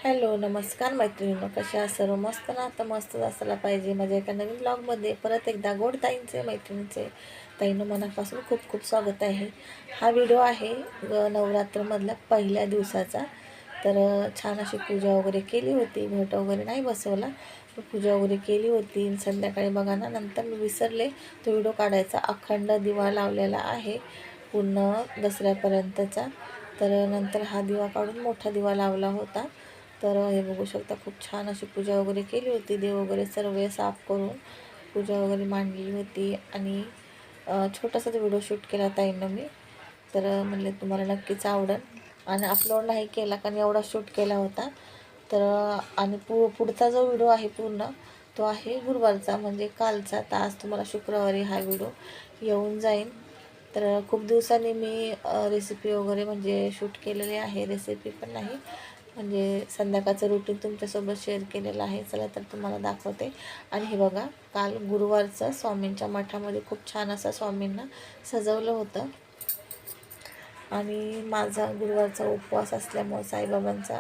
Hello नमस्कार मैत्रिणींनो, कशा आहात सर्व? मस्त ना? तर मस्तच असायला पाहिजे. माझ्या एका नवीन ब्लॉगमध्ये परत एकदा गोड ताईंचे मैत्रिणींचे ताईंनो मनापासून खूप खूप स्वागत आहे. हा व्हिडिओ आहे नवरात्रमधल्या पहिल्या दिवसाचा. तर छान अशी पूजा वगैरे केली होती, घट वगैरे नाही बसवला, पण पूजा वगैरे केली होती. संध्याकाळी बघा ना, नंतर मी विसरले तो व्हिडिओ काढायचा. अखंड दिवा लावलेला आहे पूर्ण दसऱ्यापर्यंतचा. तर नंतर हा दिवा काढून मोठा दिवा लावला होता. तर हे बघू शकता, खूप छान अशी पूजा वगैरे केली होती. देव वगैरे सर्व साफ करून पूजा वगैरे मांडली होती आणि छोटासा व्हिडिओ शूट केला ताईंना मी. तर म्हणले तुम्हाला नक्कीच आवडेल आणि अपलोड नाही केला कारण एवढा शूट केला होता. तर आणि पुढचा जो व्हिडिओ आहे पूर्ण तो आहे गुरुवारचा, म्हणजे कालचा. तर आज तुम्हाला शुक्रवारी हा व्हिडिओ येऊन जाईल. तर खूप दिवसांनी मी रेसिपी वगैरे म्हणजे शूट केलेली आहे. रेसिपी पण नाही, म्हणजे संध्याकाळचं रुटीन तुमच्यासोबत शेअर केलेलं आहे. चला तर तुम्हाला दाखवते. आणि हे बघा, काल गुरुवारचं स्वामींच्या मठामध्ये खूप छान असं स्वामींना सजवलं होतं. आणि माझा गुरुवारचा उपवास असल्यामुळे साईबाबांचा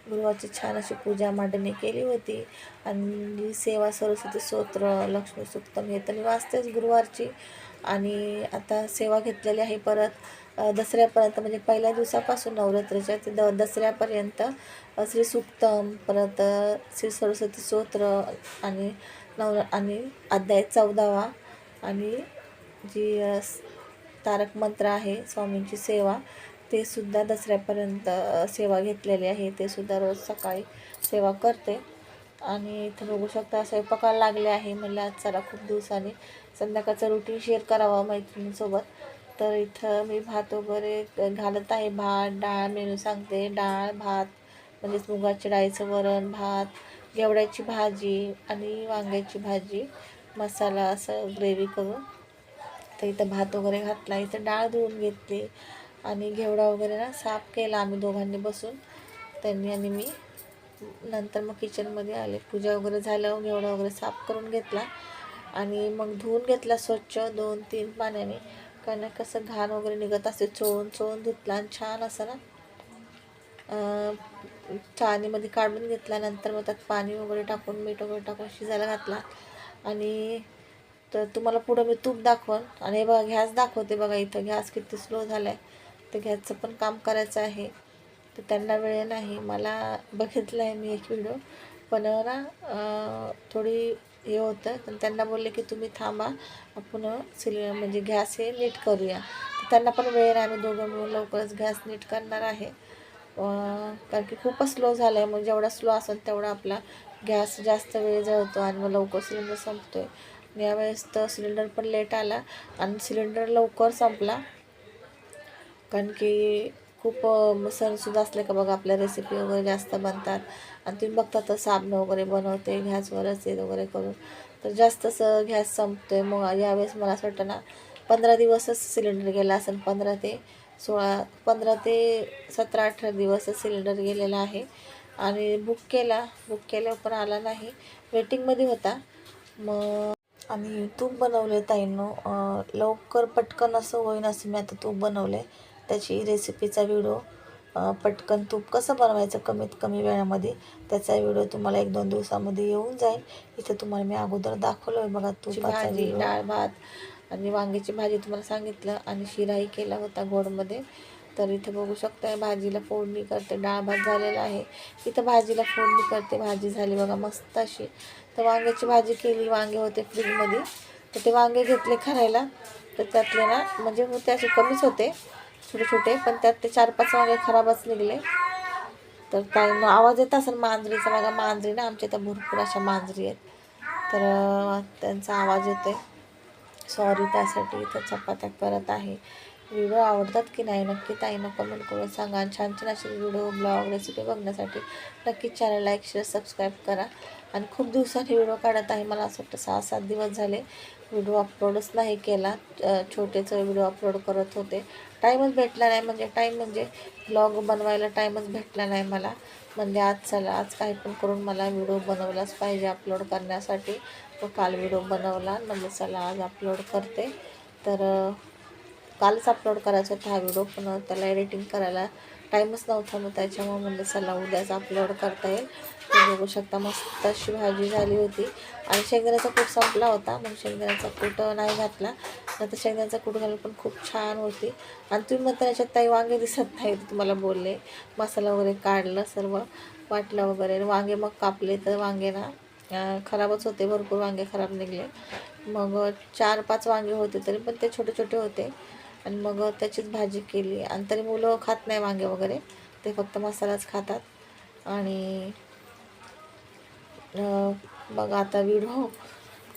गुरुवारची छान अशी पूजा मांडणी केली होती. आणि सेवा, सरस्वती स्तोत्र, लक्ष्मी सुक्तम हे तर मी वाचतेच गुरुवारची. आणि आता सेवा घेतलेली आहे परत दसऱ्यापर्यंत, म्हणजे पहिल्या दिवसापासून नवरात्रीच्या ते दसऱ्यापर्यंत श्री सुक्तम, परत श्री सरस्वती स्तोत्र आणि आणि अध्याय 14वा आणि जी तारक मंत्र आहे स्वामींची सेवा, ते सुद्धा दसऱ्यापर्यंत सेवा घेतलेली आहे. ते सुद्धा रोज सकाळी सेवा करते. आणि इथं बघू शकता स्वयंपाकाला लागले आहे. म्हणलं आज चला खूप दिवसांनी संध्याकाळचं रुटीन शेअर करावं मैत्रिणींसोबत. तर इथं मी भात वगैरे घालत आहे. भात डाळ मेनू सांगते. डाळ भात म्हणजेच मुगाच्या डाळीचं वरण भात, घेवड्याची भाजी आणि वांग्याची भाजी, मसाला असं ग्रेव्ही करून. तर इथं भात वगैरे घातला. इथं डाळ धुवून घेतली आणि घेवडा वगैरे ना साफ केला आम्ही दोघांनी बसून, त्यांनी आणि मी. नंतर मग किचनमध्ये आले. पूजा वगैरे झाल्यावर घेवडा वगैरे साफ करून घेतला आणि मग धुवून घेतला स्वच्छ 2-3 पाण्याने. कारण कसं घाण वगैरे निघत असते, चोळून चोळून धुतला आणि छान असं ना चाळणीमध्ये काढून घेतल्यानंतर मग त्यात पाणी वगैरे टाकून मीठ वगैरे टाकून शिजायला घातला. आणि तर तुम्हाला पुढं मी तूप दाखवन. आणि हे बघा गॅस दाखवते. बघा इथं गॅस किती स्लो झाला आहे. तर गॅसचं पण काम करायचं आहे. तर त्यांना वेळ नाही, मला बघितलं आहे मी एक व्हिडिओ, पण ना थोडी हे होतं. पण त्यांना बोलले की तुम्ही थांबा, आपण म्हणजे गॅस हे नीट करूया. तर त्यांना पण वेळ नाही. आम्ही दोघं मिळून लवकरच गॅस नीट करणार आहे. कारण की खूपच स्लो झालं आहे. म्हणजे जेवढा स्लो असेल तेवढा आपला गॅस जास्त वेळ जळतो आणि मग लवकर सिलेंडर संपतो आहे. यावेळेस तर सिलेंडर पण लेट आला आणि सिलेंडर लवकर संपला. कारण की खूप सणसुद्धा असले का बघा आपल्या रेसिपी वगैरे जास्त बनतात. आणि तुम्ही बघता तर साबण वगैरे बनवते गॅसवरच हे वगैरे करून, तर जास्तच गॅस संपतो आहे. मग यावेळेस मला असं वाटतं ना 15 दिवसच सिलेंडर गेला असेल. 15 ते 17-18 दिवसच सिलेंडर गेलेला आहे. आणि बुक केल्यावर पण आला नाही, वेटिंगमध्ये होता. मग आणि तूप बनवले ताईंनो, लवकर पटकन असं होईन असं मी आता तूप बनवले. त्याची रेसिपीचा व्हिडिओ, पटकन तूप कसं बनवायचं कमीत कमी वेळामध्ये, त्याचा व्हिडिओ तुम्हाला 1-2 दिवसामध्ये येऊन जाईल. इथं तुम्हाला मी अगोदर दाखवलं आहे बघा तुपाचा भाजी, डाळ भात आणि वांग्याची भाजी तुम्हाला सांगितलं, आणि शिराही केला होता गोडमध्ये. तर इथं बघू शकता भाजीला फोडणी करते. डाळ भात झालेला आहे, इथं भाजीला फोडणी करते. भाजी झाली बघा मस्त अशी. तर वांग्याची भाजी केली. वांगे होते फ्रीजमध्ये, तर ते वांगे घेतले खायला. तर त्यातले ना म्हणजे होते असे कमीच होते छोटे छोटे, पण त्यात ते 4-5 वांगे खराबच निघले. तर ताईंना आवाज येत असेल मांजरीचा. बघा मांजरी ना, आमच्या इथं भरपूर अशा मांजरी आहेत, तर त्यांचा आवाज येतो आहे. सॉरी त्यासाठी. इथं चपात्या करत आहे. व्हिडिओ आवडतात की नाही नक्की ताईंना कमेंट करून सांगा. आणि छान छान असे व्हिडिओ ब्लॉग रेसिपी बघण्यासाठी नक्कीच चॅनल लाईक शेअर सबस्क्राईब करा. आणि खूप दिवसांनी व्हिडिओ काढत आहे. मला असं वाटतं 6-7 दिवस झाले व्हिडिओ अपलोडच नाही केला. छोटेचं व्हिडिओ अपलोड करत होते, टाईमच भेटला नाही. म्हणजे ब्लॉग बनवायला टाईमच भेटला नाही मला. म्हणजे आज चला आज काही पण करून मला व्हिडिओ बनवलाच पाहिजे अपलोड करण्यासाठी. व काल व्हिडिओ बनवला, म्हणजे चला आज अपलोड करते. तर कालच अपलोड करायचा होता हा व्हिडिओ, पण त्याला एडिटिंग करायला टाईमच नव्हता, मग त्याच्यामुळे म्हणलं चला उद्याच अपलोड करता येईल. तुम्ही बघू शकता मस्त अशी भाजी झाली होती. आणि शेंगदाण्याचा कूट संपला होता, मग शेंगदाण्याचा कूट नाही घातला, नंतर शेंगदाण्याचा कूट घालून पण खूप छान होती. आणि तुम्ही म्हणता याच्यात ताई वांगे दिसत नाही, तुम्हाला बोलले. मसाला वगैरे काढलं, सर्व वाटलं वगैरे, वांगे मग कापले तर वांगे ना खराबच होते, भरपूर वांगे खराब निघले. मग 4-5 वांगे होते, तरी पण ते छोटे छोटे होते. आणि मग त्याचीच भाजी केली. आणि तरी मुलं खात नाही वांगे वगैरे, ते फक्त मसालाच खातात. आणि मग आता व्हिडिओ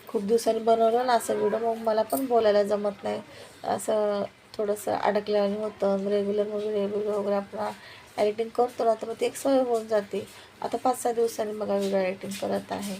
खूप दिवसांनी बनवलं ना असं व्हिडिओ, मग मला पण बोलायला जमत नाही, असं थोडंसं अडकल्याने होतं. रेग्युलर वगैरे आपण एडिटिंग करतो ना, तर मग ती एक सवय होऊन जाते. आता 5-6 दिवसांनी बघा व्हिडिओ एडिटिंग करत आहे.